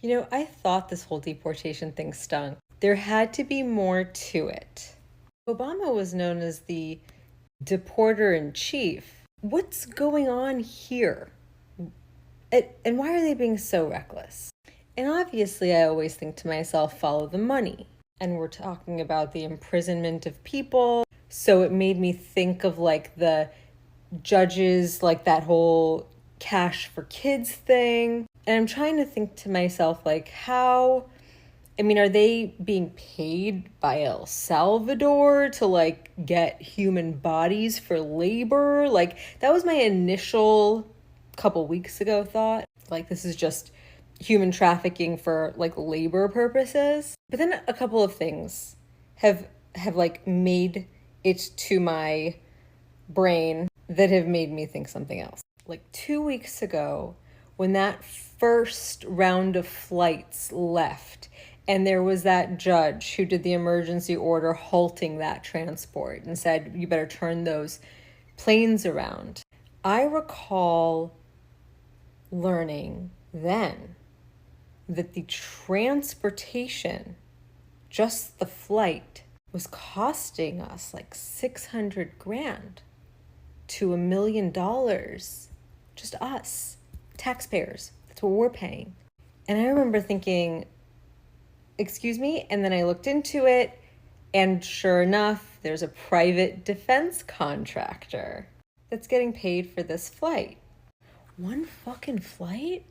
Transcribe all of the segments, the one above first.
I thought this whole deportation thing stunk. There had to be more to it. Obama was known as the deporter in chief. What's going on here? And why are they being so reckless? And obviously, I always think to myself, follow the money. And we're talking about the imprisonment of people. So it made me think of like the judges, like that whole cash for kids thing. And I'm trying to think to myself, like, are they being paid by El Salvador to like get human bodies for labor? Like, that was my initial couple weeks ago thought. Like, this is just human trafficking for like labor purposes. But then a couple of things have like made it to my brain that have made me think something else. Like 2 weeks ago, when that first round of flights left, and there was that judge who did the emergency order halting that transport and said, you better turn those planes around. I recall learning then that the transportation, just the flight, was costing us like 600 grand to $1 million. Just us, taxpayers. That's what we're paying. And I remember thinking, excuse me? And then I looked into it, and sure enough, there's a private defense contractor that's getting paid for this flight. One fucking flight?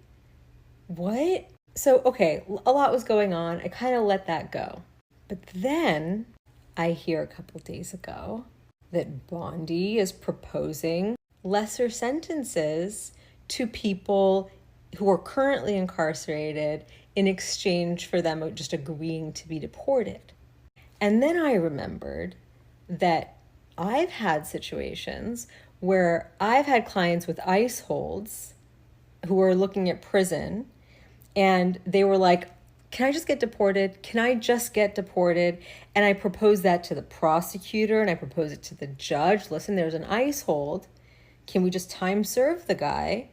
What? So, okay, a lot was going on. I kind of let that go. But then I hear a couple days ago that Bondi is proposing lesser sentences to people who are currently incarcerated in exchange for them just agreeing to be deported. And then I remembered that I've had situations where I've had clients with ICE holds who are looking at prison, and they were like, can I just get deported? Can I just get deported? And I proposed that to the prosecutor, and I proposed it to the judge. Listen, there's an ICE hold. Can we just time serve the guy?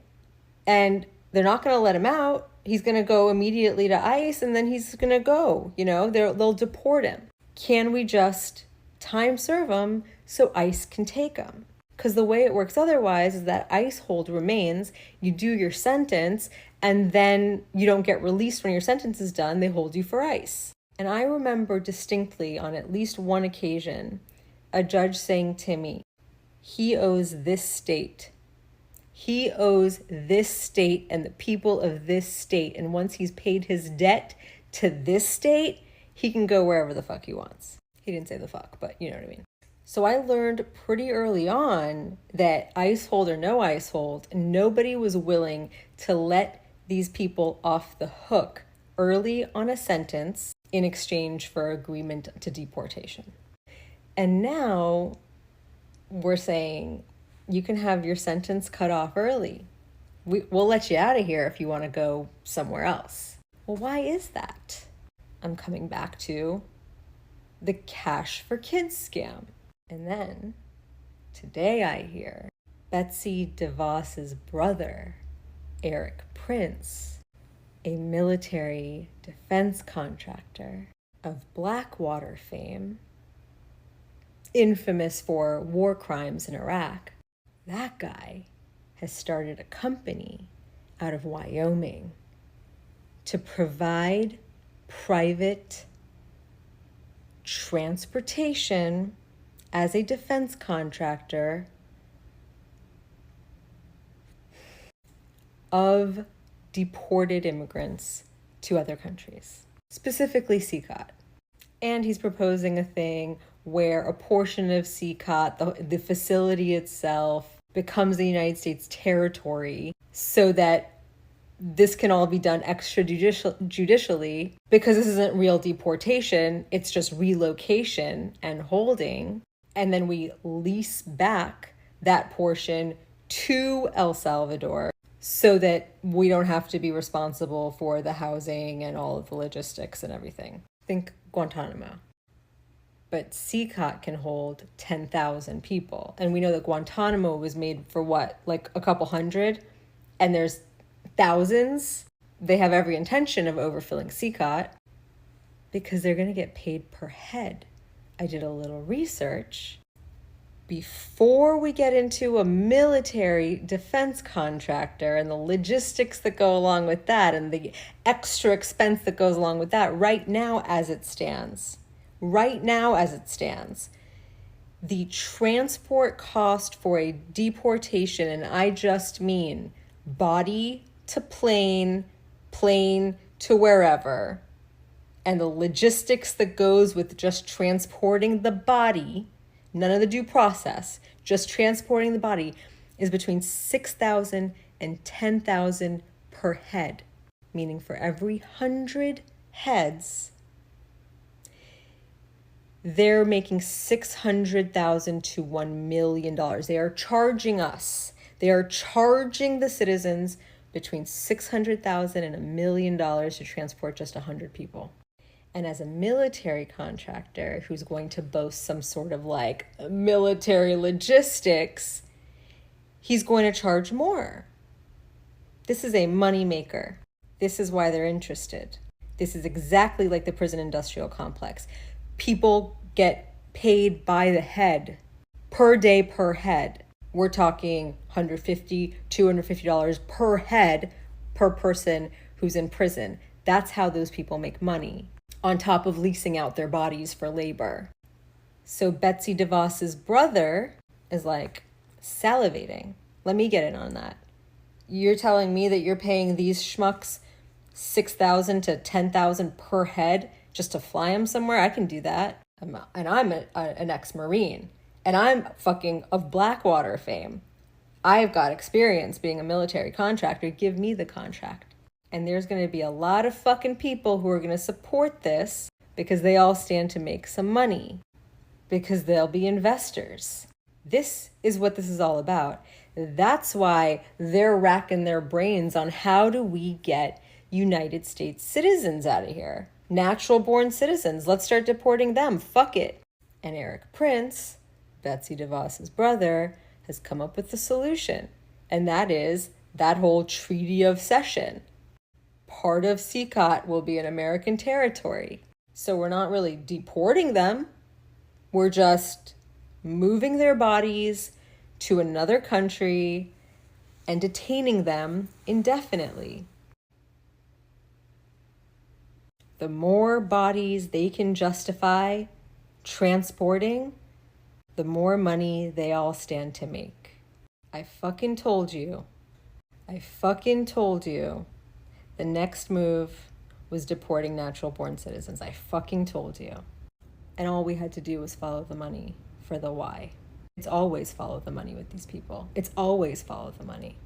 And they're not going to let him out. He's going to go immediately to ICE, and then he's going to go, they'll deport him. Can we just time serve him so ICE can take him? Because the way it works otherwise is that ICE hold remains, you do your sentence, and then you don't get released when your sentence is done. They hold you for ICE. And I remember distinctly on at least one occasion, a judge saying to me, he owes this state. He owes this state and the people of this state. And once he's paid his debt to this state, he can go wherever the fuck he wants. He didn't say the fuck, but you know what I mean. So I learned pretty early on that ICE hold or no ICE hold, nobody was willing to let these people off the hook early on a sentence in exchange for agreement to deportation. And now we're saying you can have your sentence cut off early. We'll let you out of here if you want to go somewhere else. Well, why is that? I'm coming back to the cash for kids scam. And then today I hear Betsy DeVos's brother, Eric Prince, a military defense contractor of Blackwater fame, infamous for war crimes in Iraq. That guy has started a company out of Wyoming to provide private transportation as a defense contractor of deported immigrants to other countries, specifically CCOT. And he's proposing a thing where a portion of CCOT, the facility itself, becomes the United States territory so that this can all be done extrajudicially, because this isn't real deportation, it's just relocation and holding. And then we lease back that portion to El Salvador so that we don't have to be responsible for the housing and all of the logistics and everything. Think Guantanamo. But CCOT can hold 10,000 people. And we know that Guantanamo was made for what, like a couple hundred? And there's thousands. they have every intention of overfilling CCOT because they're going to get paid per head. I did a little research. Before we get into a military defense contractor and the logistics that go along with that and the extra expense that goes along with that, right now as it stands, the transport cost for a deportation, and I just mean body to plane, plane to wherever, and the logistics that goes with just transporting the body, none of the due process, just transporting the body, is between $6,000 and $10,000 per head. Meaning for every 100 heads, they're making $600,000 to $1 million. They are charging us. They are charging the citizens between $600,000 and $1 million to transport just 100 people. And as a military contractor who's going to boast some sort of like military logistics, he's going to charge more. This is a moneymaker. This is why they're interested. This is exactly like the prison industrial complex. People get paid by the head, per day per head. We're talking $150, $250 per head per person who's in prison. That's how those people make money, on top of leasing out their bodies for labor. So Betsy DeVos's brother is like salivating. Let me get in on that. You're telling me that you're paying these schmucks $6,000 to $10,000 per head just to fly them somewhere? I can do that. I'm an ex-Marine, and I'm fucking of Blackwater fame. I've got experience being a military contractor. Give me the contract. And there's going to be a lot of fucking people who are going to support this because they all stand to make some money, because they'll be investors. This is what this is all about. That's why they're racking their brains on how do we get United States citizens out of here. Natural born citizens. Let's start deporting them. Fuck it. And Eric Prince, Betsy DeVos's brother, has come up with the solution. And that is that whole Treaty of Cession. Part of CCOT will be an American territory. So we're not really deporting them. We're just moving their bodies to another country and detaining them indefinitely. The more bodies they can justify transporting, the more money they all stand to make. I fucking told you. The next move was deporting natural born citizens. I fucking told you. And all we had to do was follow the money for the why. It's always follow the money with these people. It's always follow the money.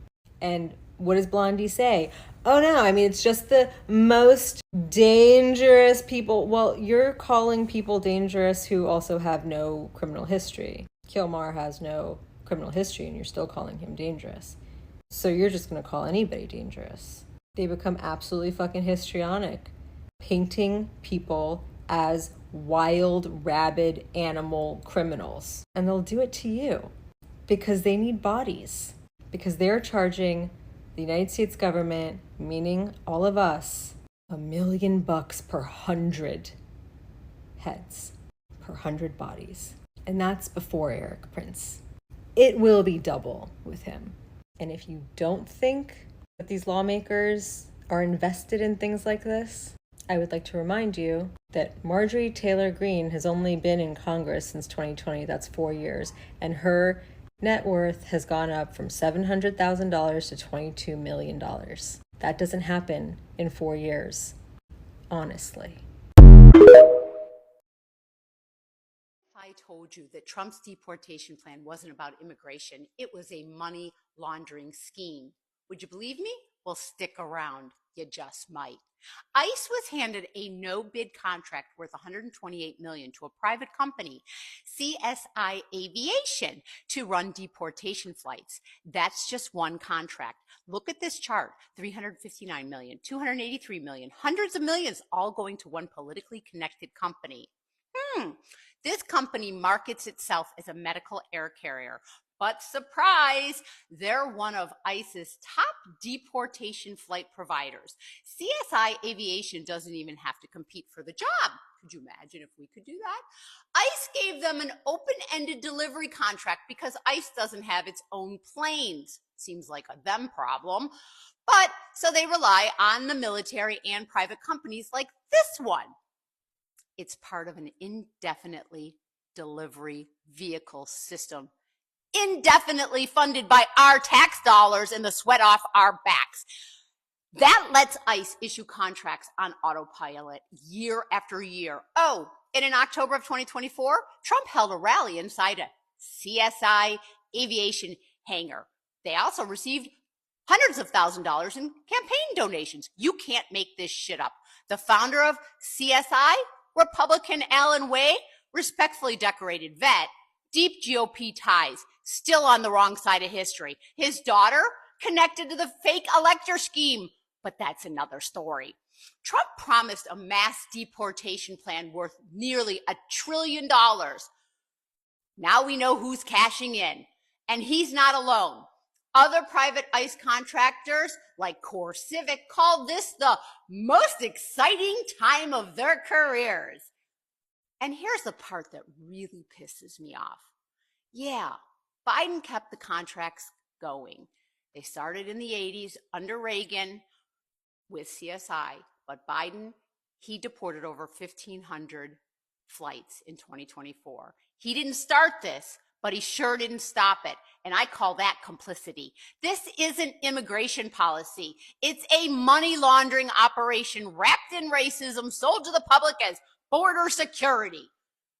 And what does Blondie say? Oh no, I mean, it's just the most dangerous people. Well, you're calling people dangerous who also have no criminal history. Kilmar has no criminal history and you're still calling him dangerous. So you're just going to call anybody dangerous. They become absolutely fucking histrionic, painting people as wild, rabid animal criminals. And they'll do it to you because they need bodies. Because they're charging the United States government, meaning all of us, $1 million per 100 heads, per 100 bodies. And that's before Eric Prince. It will be double with him. And if you don't think that these lawmakers are invested in things like this, I would like to remind you that Marjorie Taylor Greene has only been in Congress since 2020. That's 4 years. And her net worth has gone up from $700,000 to $22 million. That doesn't happen in 4 years, honestly. I told you that Trump's deportation plan wasn't about immigration. It was a money laundering scheme. Would you believe me? Well, stick around. You just might. ICE was handed a no-bid contract worth $128 million to a private company, CSI Aviation, to run deportation flights. That's just one contract. Look at this chart: $359 million, $283 million, hundreds of millions, all going to one politically connected company. This company markets itself as a medical air carrier, But surprise, they're one of ICE's top deportation flight providers. CSI Aviation doesn't even have to compete for the job. Could you imagine if we could do that? ICE gave them an open-ended delivery contract because ICE doesn't have its own planes. Seems like a them problem. But so they rely on the military and private companies like this one. It's part of an indefinitely delivery vehicle system, indefinitely funded by our tax dollars and the sweat off our backs. That lets ICE issue contracts on autopilot year after year. Oh, and in October of 2024, Trump held a rally inside a CSI Aviation hangar. They also received hundreds of $1,000s in campaign donations. You can't make this shit up. The founder of CSI, Republican Alan Way, respectfully decorated vet, deep GOP ties, still on the wrong side of history. His daughter connected to the fake elector scheme, but that's another story. Trump promised a mass deportation plan worth nearly $1 trillion. Now we know who's cashing in, and he's not alone. Other private ICE contractors, like Core Civic, called this the most exciting time of their careers. And here's the part that really pisses me off. Yeah, Biden kept the contracts going. They started in the 80s under Reagan with CSI, but Biden, he deported over 1,500 flights in 2024. He didn't start this, but he sure didn't stop it. And I call that complicity. This isn't immigration policy. It's a money laundering operation wrapped in racism sold to the public as border security.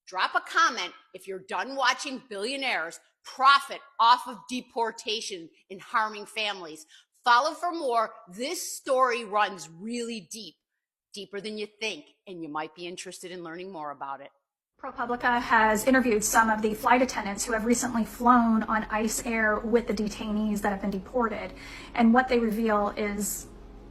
Drop a comment if you're done watching billionaires profit off of deportation and harming families. Follow for more. This story runs really deep, deeper than you think, and you might be interested in learning more about it. ProPublica has interviewed some of the flight attendants who have recently flown on ICE Air with the detainees that have been deported. And what they reveal is,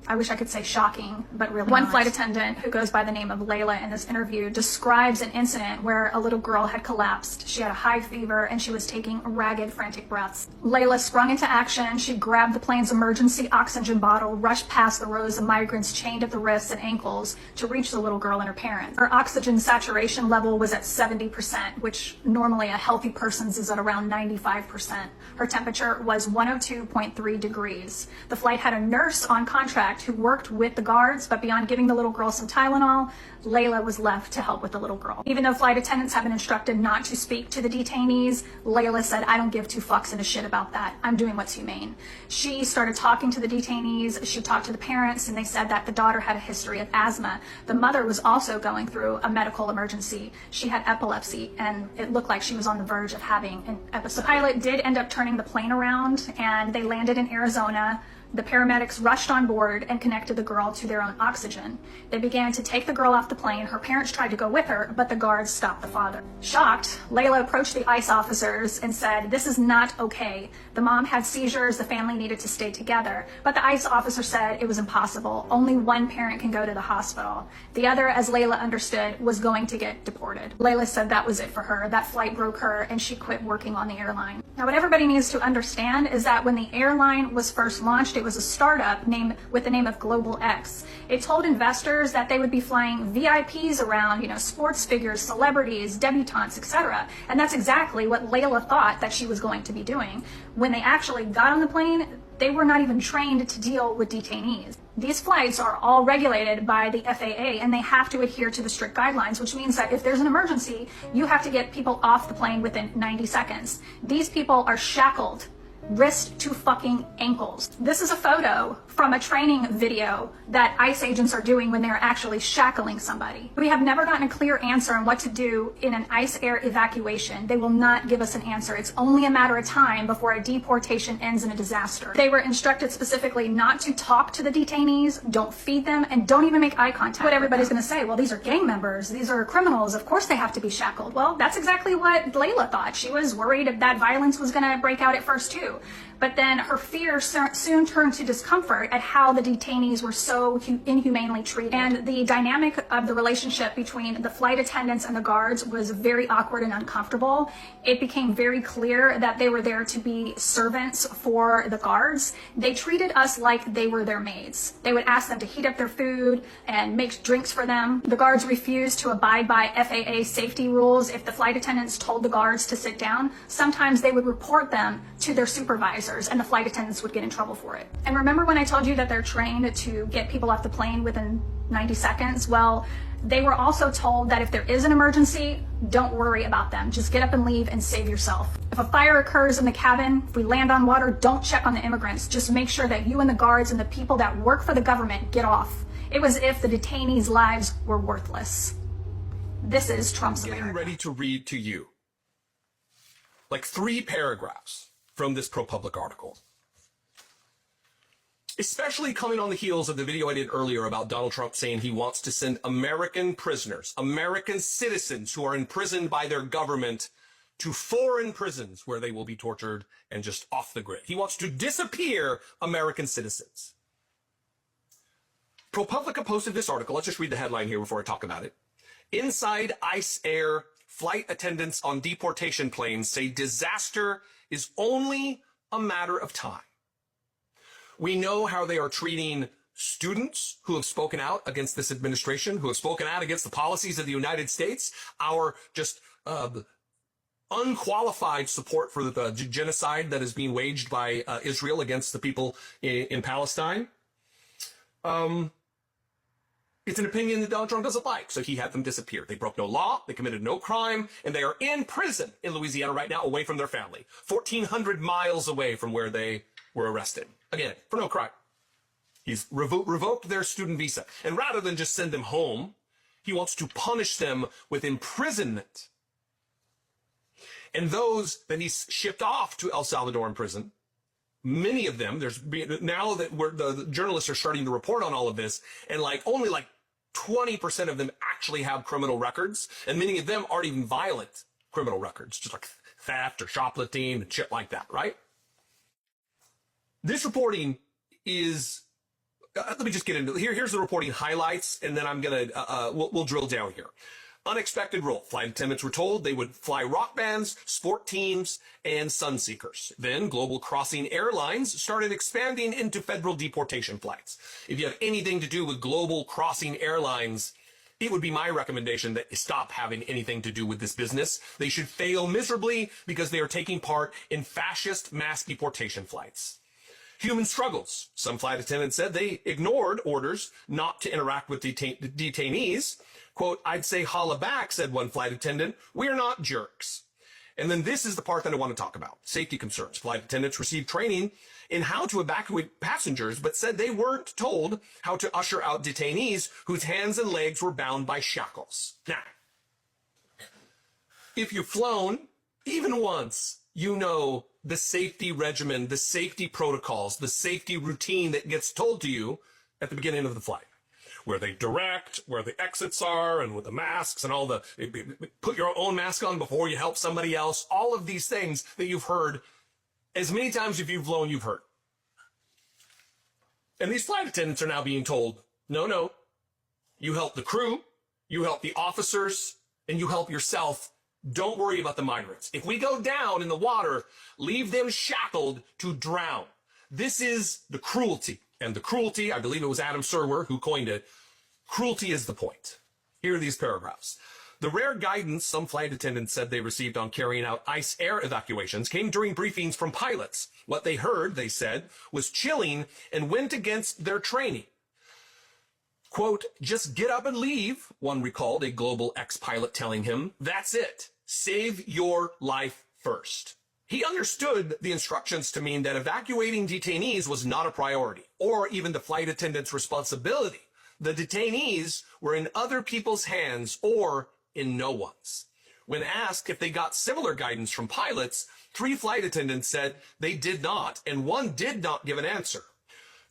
I wish I could say shocking, but really One flight attendant who goes by the name of Layla in this interview describes an incident where a little girl had collapsed. She had a high fever and she was taking ragged, frantic breaths. Layla sprung into action. She grabbed the plane's emergency oxygen bottle, rushed past the rows of migrants chained at the wrists and ankles to reach the little girl and her parents. Her oxygen saturation level was at 70%, which normally a healthy person's is at around 95%. Her temperature was 102.3 degrees. The flight had a nurse on contract who worked with the guards, but beyond giving the little girl some Tylenol, Layla was left to help with the little girl. Even though flight attendants have been instructed not to speak to the detainees, Layla said, "I don't give two fucks and a shit about that. I'm doing what's humane." She started talking to the detainees. She talked to the parents, and they said that the daughter had a history of asthma. The mother was also going through a medical emergency. She had epilepsy, and it looked like she was on the verge of having an episode. The pilot did end up turning the plane around, and they landed in Arizona. The paramedics rushed on board and connected the girl to their own oxygen. They began to take the girl off the plane. Her parents tried to go with her, but the guards stopped the father. Shocked, Layla approached the ICE officers and said, "This is not okay. The mom had seizures. The family needed to stay together." But the ICE officer said it was impossible. Only one parent can go to the hospital. The other, as Layla understood, was going to get deported. Layla said that was it for her. That flight broke her, and she quit working on the airline. Now, what everybody needs to understand is that when the airline was first launched, it was a startup with the name of Global X. It told investors that they would be flying VIPs around, sports figures, celebrities, debutantes, etc. And that's exactly what Layla thought that she was going to be doing. When they actually got on the plane, they were not even trained to deal with detainees. These flights are all regulated by the FAA, and they have to adhere to the strict guidelines, which means that if there's an emergency, you have to get people off the plane within 90 seconds. These people are shackled wrist to fucking ankles. This is a photo from a training video that ICE agents are doing when they're actually shackling somebody. We have never gotten a clear answer on what to do in an ICE air evacuation. They will not give us an answer. It's only a matter of time before a deportation ends in a disaster. They were instructed specifically not to talk to the detainees, don't feed them, and don't even make eye contact. What everybody's going to say, well, these are gang members, these are criminals, of course they have to be shackled. Well, that's exactly what Layla thought. She was worried that violence was going to break out at first too. too. But then her fear soon turned to discomfort at how the detainees were so inhumanely treated. And the dynamic of the relationship between the flight attendants and the guards was very awkward and uncomfortable. It became very clear that they were there to be servants for the guards. They treated us like they were their maids. They would ask them to heat up their food and make drinks for them. The guards refused to abide by FAA safety rules. If the flight attendants told the guards to sit down, sometimes they would report them to their supervisors and the flight attendants would get in trouble for it. And remember when I told you that they're trained to get people off the plane within 90 seconds? Well, they were also told that if there is an emergency, don't worry about them. Just get up and leave and save yourself. If a fire occurs in the cabin, if we land on water, don't check on the immigrants. Just make sure that you and the guards and the people that work for the government get off. It was as if the detainees' lives were worthless. This is Trump's America. Getting ready to read to you like 3 paragraphs from this ProPublica article. Especially coming on the heels of the video I did earlier about Donald Trump saying he wants to send American prisoners, American citizens who are imprisoned by their government, to foreign prisons where they will be tortured and just off the grid. He wants to disappear American citizens. ProPublica posted this article. Let's just read the headline here before I talk about it. Inside ICE Air, flight attendants on deportation planes say disaster is only a matter of time. We know how they are treating students who have spoken out against this administration, who have spoken out against the policies of the United States, our just unqualified support for the genocide that is being waged by Israel against the people in Palestine. It's an opinion that Donald Trump doesn't like, so he had them disappear. They broke no law, they committed no crime, and they are in prison in Louisiana right now, away from their family, 1,400 miles away from where they were arrested. Again, for no crime. He's revoked their student visa. And rather than just send them home, he wants to punish them with imprisonment. And those that he's shipped off to El Salvador in prison, many of them, now that the journalists are starting to report on all of this, and only 20% of them actually have criminal records, and many of them aren't even violent criminal records, just like theft or shoplifting and shit like that, right? This reporting is, let me just get into it. Here's the reporting highlights, and then I'm going to, we'll drill down here. Unexpected role. Flight attendants were told they would fly rock bands, sport teams, and sunseekers. Then Global Crossing Airlines started expanding into federal deportation flights. If you have anything to do with Global Crossing Airlines, it would be my recommendation that you stop having anything to do with this business. They should fail miserably because they are taking part in fascist mass deportation flights. Human struggles. Some flight attendants said they ignored orders not to interact with detainees. Quote, "I'd say holla back," said one flight attendant. "We're not jerks." And then this is the part that I want to talk about. Safety concerns. Flight attendants received training in how to evacuate passengers, but said they weren't told how to usher out detainees whose hands and legs were bound by shackles. Now, if you've flown even once, you know the safety regimen, the safety protocols, the safety routine that gets told to you at the beginning of the flight, where they direct where the exits are and with the masks and all the put your own mask on before you help somebody else. All of these things that you've heard as many times if you've flown, you've heard. And these flight attendants are now being told, no, you help the crew, you help the officers, and you help yourself. Don't worry about the migrants. If we go down in the water, leave them shackled to drown. This is the cruelty. And the cruelty, I believe it was Adam Serwer who coined it. Cruelty is the point. Here are these paragraphs. The rare guidance some flight attendants said they received on carrying out ICE air evacuations came during briefings from pilots. What they heard, they said, was chilling and went against their training. Quote, "Just get up and leave," one recalled a global ex-pilot telling him. "That's it. Save your life first." He understood the instructions to mean that evacuating detainees was not a priority, or even the flight attendant's responsibility. The detainees were in other people's hands or in no one's. When asked if they got similar guidance from pilots, 3 flight attendants said they did not, and 1 did not give an answer.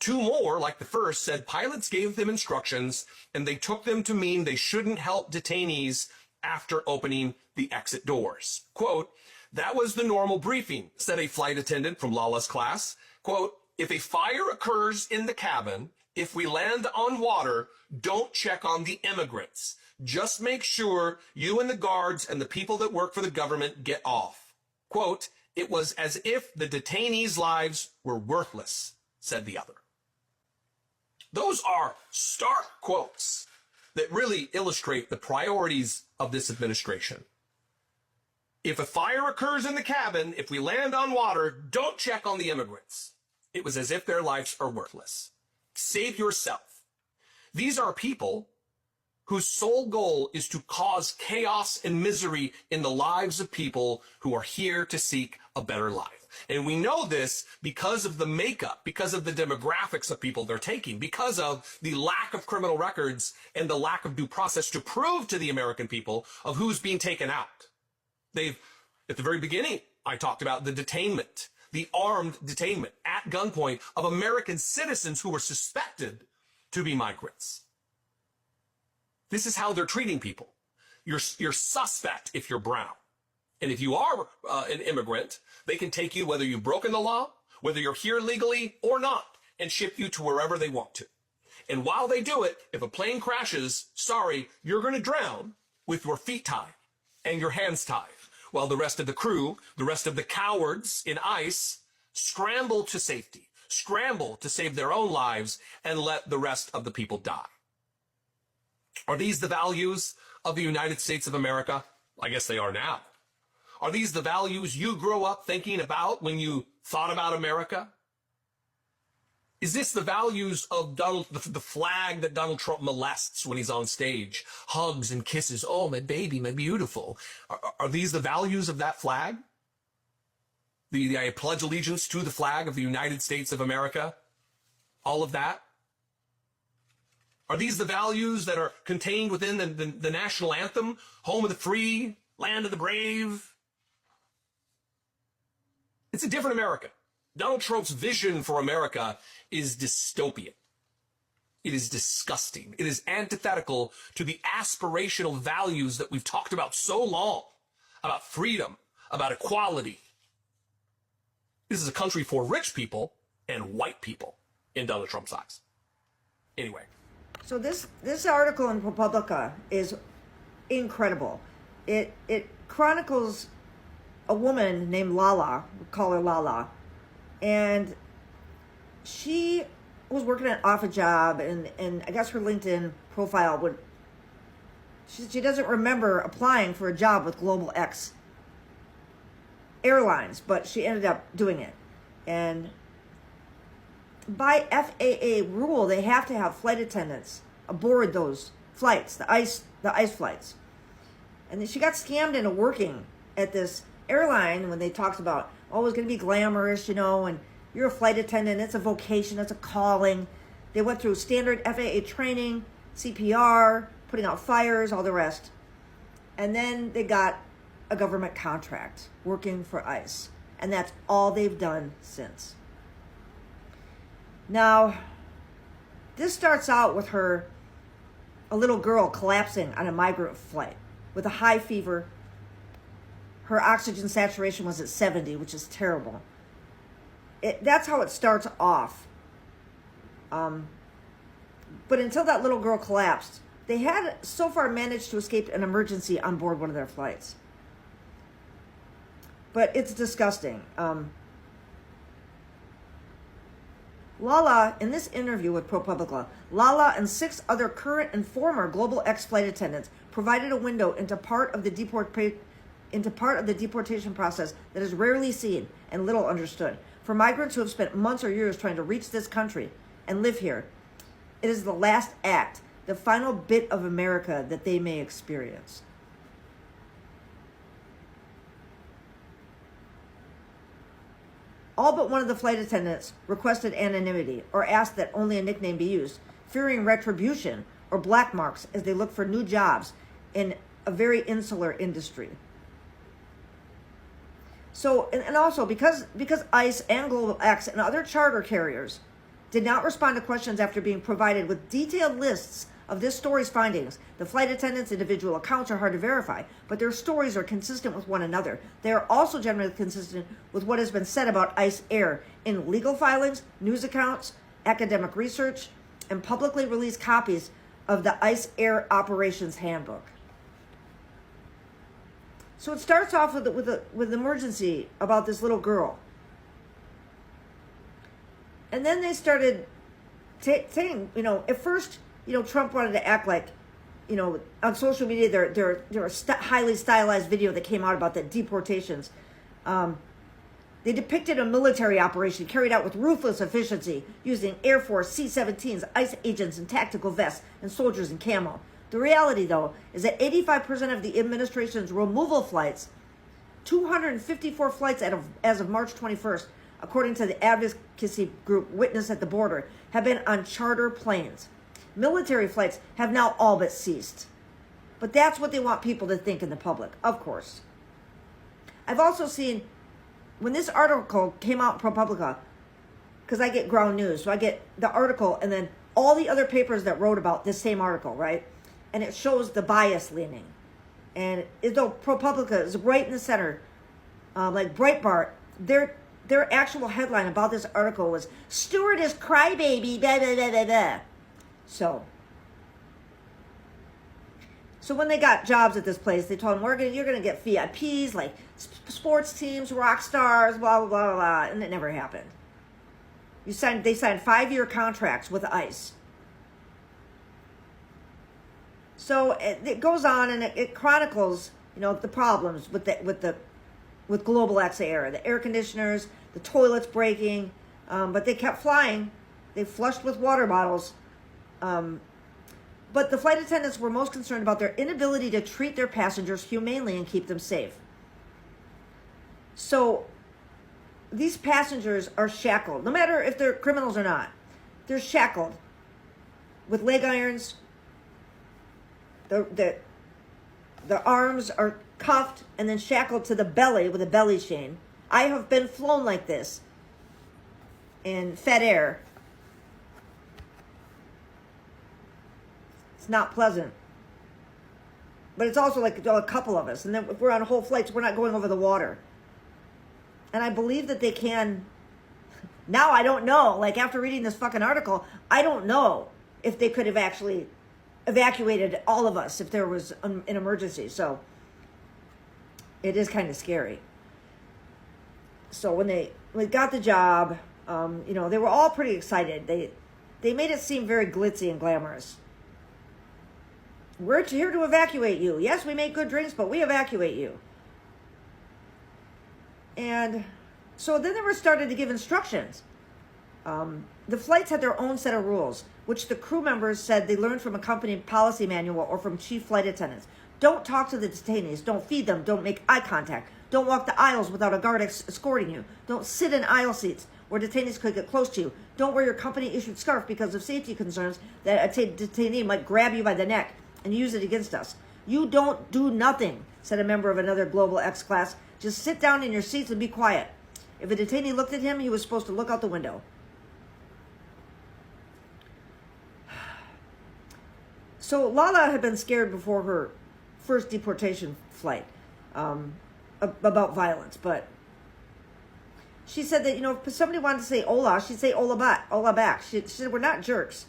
2 more, like the first, said pilots gave them instructions and they took them to mean they shouldn't help detainees after opening the exit doors. Quote, That was the normal briefing, said a flight attendant from Lala's class. Quote, if a fire occurs in the cabin, if we land on water, don't check on the immigrants. Just make sure you and the guards and the people that work for the government get off. Quote, it was as if the detainees' lives were worthless, said the other. Those are stark quotes that really illustrate the priorities of this administration. If a fire occurs in the cabin, if we land on water, don't check on the immigrants. It was as if their lives are worthless. Save yourself. These are people whose sole goal is to cause chaos and misery in the lives of people who are here to seek a better life. And we know this because of the makeup, because of the demographics of people they're taking, because of the lack of criminal records and the lack of due process to prove to the American people of who's being taken out. At the very beginning, I talked about the detainment, the armed detainment at gunpoint of American citizens who were suspected to be migrants. This is how they're treating people. You're suspect if you're brown. And if you are an immigrant, they can take you whether you've broken the law, whether you're here legally or not, and ship you to wherever they want to. And while they do it, if a plane crashes, sorry, you're going to drown with your feet tied and your hands tied, while the rest of the crew, the rest of the cowards in ICE, scramble to safety, scramble to save their own lives and let the rest of the people die. Are these the values of the United States of America? I guess they are now. Are these the values you grew up thinking about when you thought about America? Is this the values of the flag that Donald Trump molests when he's on stage? Hugs and kisses. Oh, my baby, my beautiful. Are these the values of that flag? I pledge allegiance to the flag of the United States of America. All of that. Are these the values that are contained within the national anthem? Home of the free, land of the brave. It's a different America. Donald Trump's vision for America is dystopian. It is disgusting. It is antithetical to the aspirational values that we've talked about so long, about freedom, about equality. This is a country for rich people and white people in Donald Trump's eyes. Anyway. So this article in ProPublica is incredible. It chronicles a woman named Lala, we call her Lala, and she was working off a job, and I guess her LinkedIn profile she doesn't remember applying for a job with Global X Airlines, but she ended up doing it. And by FAA rule, they have to have flight attendants aboard those flights, the ICE flights. And then she got scammed into working at this airline when they talked about, oh, it's going to be glamorous, and you're a flight attendant, it's a vocation, it's a calling. They went through standard FAA training, CPR, putting out fires, all the rest. And then they got a government contract working for ICE. And that's all they've done since. Now, this starts out with a little girl collapsing on a migrant flight with a high fever. Her oxygen saturation was at 70, which is terrible. That's how it starts off. But until that little girl collapsed, they had so far managed to escape an emergency on board one of their flights. But it's disgusting. Lala, in this interview with ProPublica, Lala and 6 other current and former Global X flight attendants provided a window into part of the deportation process that is rarely seen and little understood. For migrants who have spent months or years trying to reach this country and live here, it is the last act, the final bit of America that they may experience. All but one of the flight attendants requested anonymity or asked that only a nickname be used, fearing retribution or black marks as they look for new jobs in a very insular industry. So, and also because ICE and Global X and other charter carriers did not respond to questions after being provided with detailed lists of this story's findings. The flight attendants' individual accounts are hard to verify, but their stories are consistent with one another. They are also generally consistent with what has been said about ICE Air in legal filings, news accounts, academic research, and publicly released copies of the ICE Air Operations Handbook. So it starts off with emergency about this little girl. And then they started saying, at first, Trump wanted to act like, on social media, there a highly stylized video that came out about the deportations. They depicted a military operation carried out with ruthless efficiency using Air Force C-17s, ICE agents in tactical vests, and soldiers in camo. The reality, though, is that 85% of the administration's removal flights, 254 flights as of March 21st, according to the advocacy group Witness at the Border, have been on charter planes. Military flights have now all but ceased. But that's what they want people to think in the public, of course. I've also seen, when this article came out in ProPublica, because I get ground news, so I get the article and then all the other papers that wrote about this same article, right? And it shows the bias leaning. And though ProPublica is right in the center, like Breitbart, their actual headline about this article was "Stewardess Crybaby," blah, blah, blah, blah, blah. So when they got jobs at this place, they told them, you're going to get VIPs, like sports teams, rock stars, blah, blah, blah, blah, and it never happened. They signed 5-year contracts with ICE. So it goes on and it chronicles, the problems with Global X Air, the air conditioners, the toilets breaking, but they kept flying. They flushed with water bottles. But the flight attendants were most concerned about their inability to treat their passengers humanely and keep them safe. So these passengers are shackled, no matter if they're criminals or not. They're shackled with leg irons. The arms are cuffed and then shackled to the belly with a belly chain. I have been flown like this in Fed Air. It's not pleasant. But it's also like a couple of us. And then if we're on whole flights, we're not going over the water. And I believe that they can. Now I don't know. Like after reading this fucking article, I don't know if they could have actually evacuated all of us if there was an emergency. So it is kind of scary. So when they got the job, they were all pretty excited. They made it seem very glitzy and glamorous. We're here to evacuate you. Yes, we make good drinks, but we evacuate you. And so then they were started to give instructions. The flights had their own set of rules, which the crew members said they learned from a company policy manual or from chief flight attendants. Don't talk to the detainees. Don't feed them. Don't make eye contact. Don't walk the aisles without a guard escorting you. Don't sit in aisle seats where detainees could get close to you. Don't wear your company-issued scarf because of safety concerns that a detainee might grab you by the neck and use it against us. You don't do nothing, said a member of another Global X class. Just sit down in your seats and be quiet. If a detainee looked at him, he was supposed to look out the window. So Lala had been scared before her first deportation flight about violence, but she said that, if somebody wanted to say hola, she'd say hola back. She said, we're not jerks.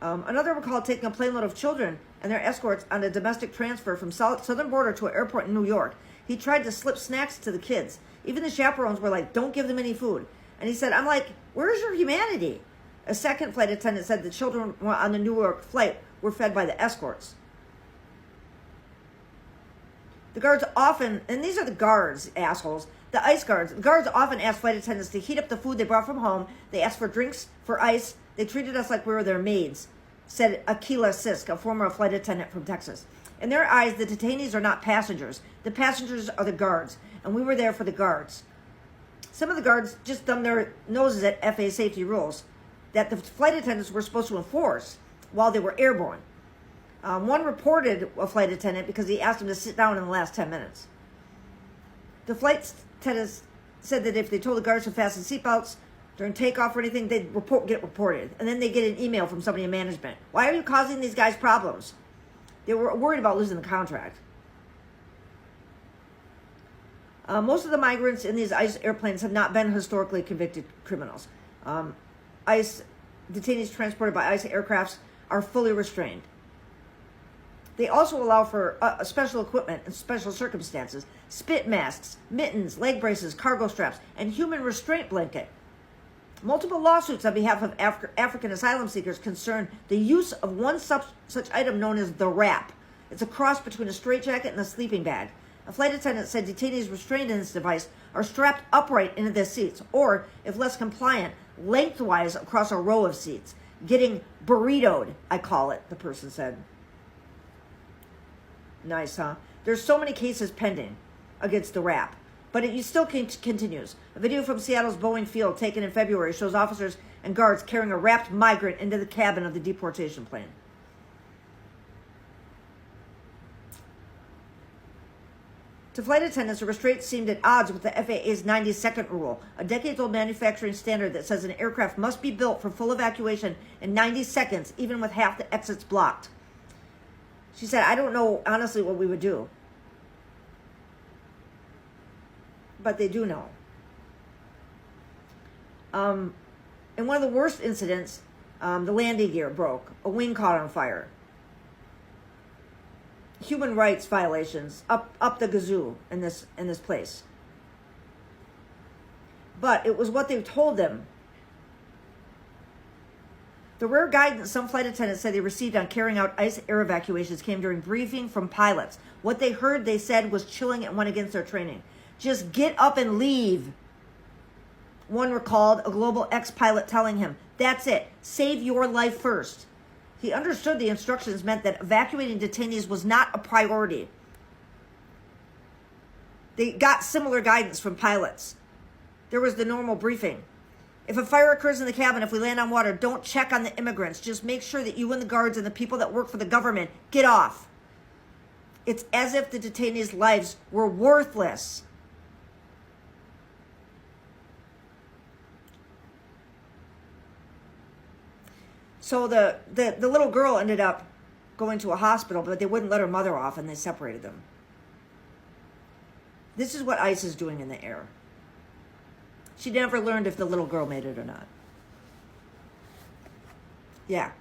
Another recalled taking a plane load of children and their escorts on a domestic transfer from southern border to an airport in New York. He tried to slip snacks to the kids. Even the chaperones were like, don't give them any food. And he said, I'm like, where's your humanity? A second flight attendant said the children on the New York flight were fed by the escorts. The guards often, and these are the guards, assholes, the ICE guards. The guards often ask flight attendants to heat up the food they brought from home. They asked for drinks, for ice. They treated us like we were their maids, said Akila Sisk, a former flight attendant from Texas. In their eyes, the detainees are not passengers. The passengers are the guards, and we were there for the guards. Some of the guards just thumbed their noses at FAA safety rules that the flight attendants were supposed to enforce while they were airborne. One reported a flight attendant because he asked him to sit down in the last 10 minutes. The flight attendants said that if they told the guards to fasten seatbelts, during takeoff or anything, they'd get reported. And then they get an email from somebody in management. Why are you causing these guys problems? They were worried about losing the contract. Most of the migrants in these ICE airplanes have not been historically convicted criminals. ICE detainees transported by ICE aircrafts are fully restrained. They also allow for special equipment in special circumstances: spit masks, mittens, leg braces, cargo straps, and human restraint blanket. Multiple lawsuits on behalf of African asylum seekers concern the use of one such item known as the wrap. It's a cross between a straitjacket and a sleeping bag. A flight attendant said detainees restrained in this device are strapped upright into their seats, or, if less compliant, lengthwise across a row of seats. Getting burritoed, I call it, the person said. Nice, huh? There's so many cases pending against the wrap, but it still continues. A video from Seattle's Boeing Field taken in February shows officers and guards carrying a wrapped migrant into the cabin of the deportation plane. To flight attendants, the restraints seemed at odds with the FAA's 90-second rule, a decades-old manufacturing standard that says an aircraft must be built for full evacuation in 90 seconds, even with half the exits blocked. She said, I don't know, honestly, what we would do. But they do know. In one of the worst incidents, the landing gear broke. A wing caught on fire. Human rights violations up the gazoo in this place. But it was what they told them. The rare guidance some flight attendants said they received on carrying out ICE air evacuations came during briefing from pilots. What they heard, they said, was chilling and went against their training. Just get up and leave. One recalled a Global ex-pilot telling him, that's it, save your life first. He understood the instructions meant that evacuating detainees was not a priority. They got similar guidance from pilots. There was the normal briefing. If a fire occurs in the cabin, if we land on water, don't check on the immigrants. Just make sure that you and the guards and the people that work for the government get off. It's as if the detainees' lives were worthless. So the little girl ended up going to a hospital, but they wouldn't let her mother off, and they separated them. This is what ICE is doing in the air. She never learned if the little girl made it or not. Yeah.